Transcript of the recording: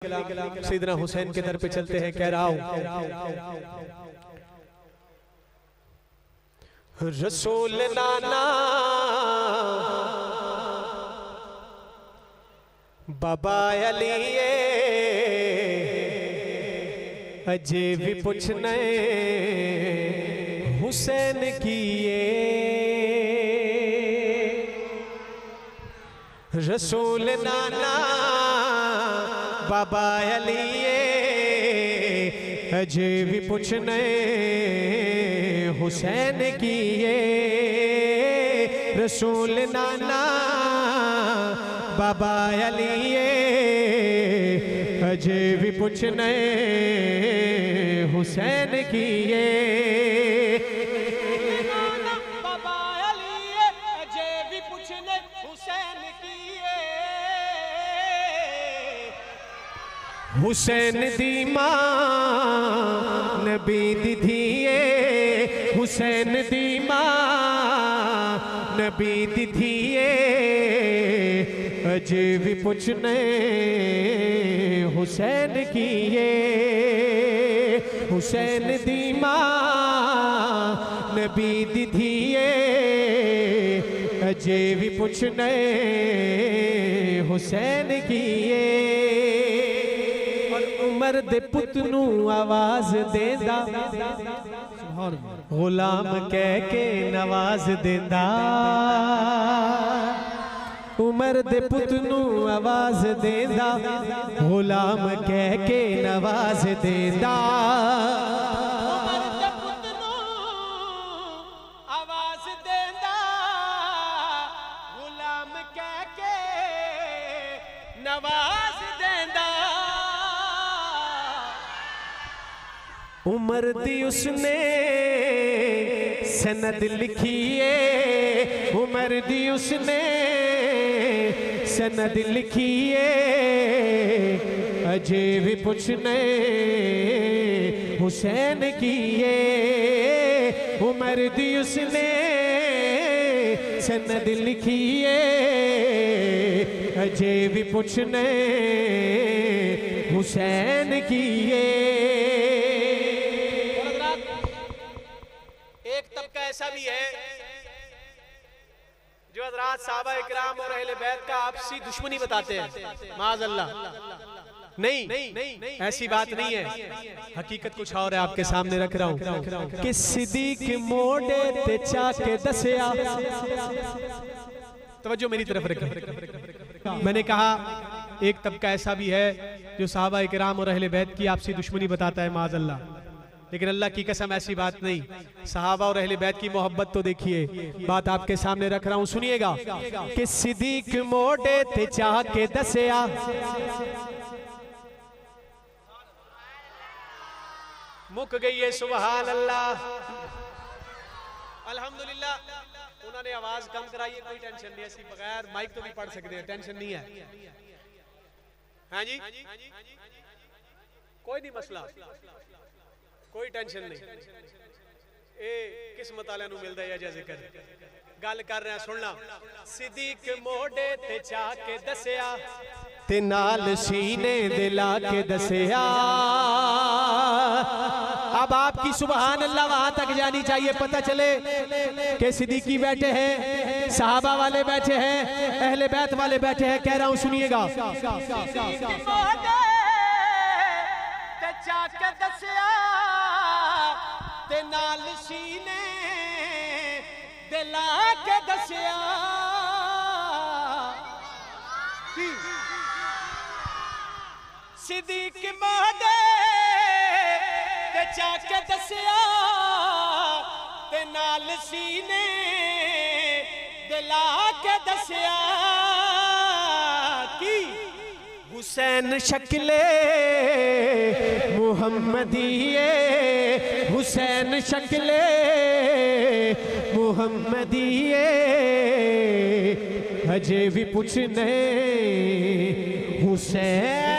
सैयदना हुसैन के दर पे चलते हैं। कह रहा हूं रसूल नाना बाबा अली अजे भी पूछने हुसैन किए रसूल नाना बाबा अली अजे भी पूछने हुसैन किए रसूल नाना बाबा अली अजे भी पूछने हुसैन किए बाबा अली अजे भी पूछने हुसैन किए हुसैन दी मां नबी दी धीए हुसैन दी मां नबी दी धीए अजे भी पूछने हुसैन किए हुसैन दी मां नबी दी धीए अजे भी पूछने हुसैन किए और उमर दे पुत नू आवाज देंदा गुलाम कह के नवाज देंदा उमर दे पुत नू आवाज देंदा गुलाम कह के नवाज देंदा उमर दे पुत नू आवाज देंदा गुलाम कह के नवाज देंदा उमर दी उसने सनद लिखिए उमर दी उसने सनद लिखिए अजे भी पूछने हुसैन किए उमर दी उसने सनद लिखिए अजे भी पूछने हुसैन किए एक तबका ऐसा भी है जो हज़रात साहबा इकराम और अहले बैत का आपसी दुश्मनी बताते हैं। माज़अल्लाह नहीं ऐसी बात नहीं है हकीकत कुछ और है आपके सामने रख रहा हूं कि सिद्दीक मोड़े ते चाके दसिया तवज्जो मेरी तरफ रखें मैंने कहा एक तबका ऐसा भी है जो साहबा इकराम और अहले बैत की आपसी दुश्मनी बताता है माज़अल्लाह लेकिन अल्लाह की कसम ऐसी बात नहीं सहाबा और अहले बैत की मोहब्बत तो देखिए बात आपके सामने रख रहा हूं सुनिएगा कि सिद्दीक मोड़े ते चाके दसिया मुक गई है सुभान अल्लाह अल्हम्दुलिल्लाह उन्होंने आवाज कम कराई है कोई टेंशन नहीं ऐसी बगैर माइक तो भी पढ़ सकते हैं टेंशन नहीं है हाँ जी कोई नहीं मसला कोई टेंशन नहीं ए किस्मत वाले मिलता है जैसे कर गल कर रहे हैं सुनना सिद्दीक मोड़े ते चाके दसिया ते नाल सीने दिला के दसिया अब आपकी सुभान अल्लाह वहां तक जानी चाहिए पता चले कि सिद्दीकी बैठे हैं सहाबा वाले बैठे हैं अहले बैत वाले बैठे हैं कह रहा हूं सुनिएगा चाके दसिया ते नाल सीने दिला के दसिया सिद्दीक मोड़े ते चाके दसिया ते नाल सीने दिला के दसिया की हुसैन शक्ले मुहम्मदिये हुसैन शक्ले मुहम्मदिये अजे भी पूछने हुसैन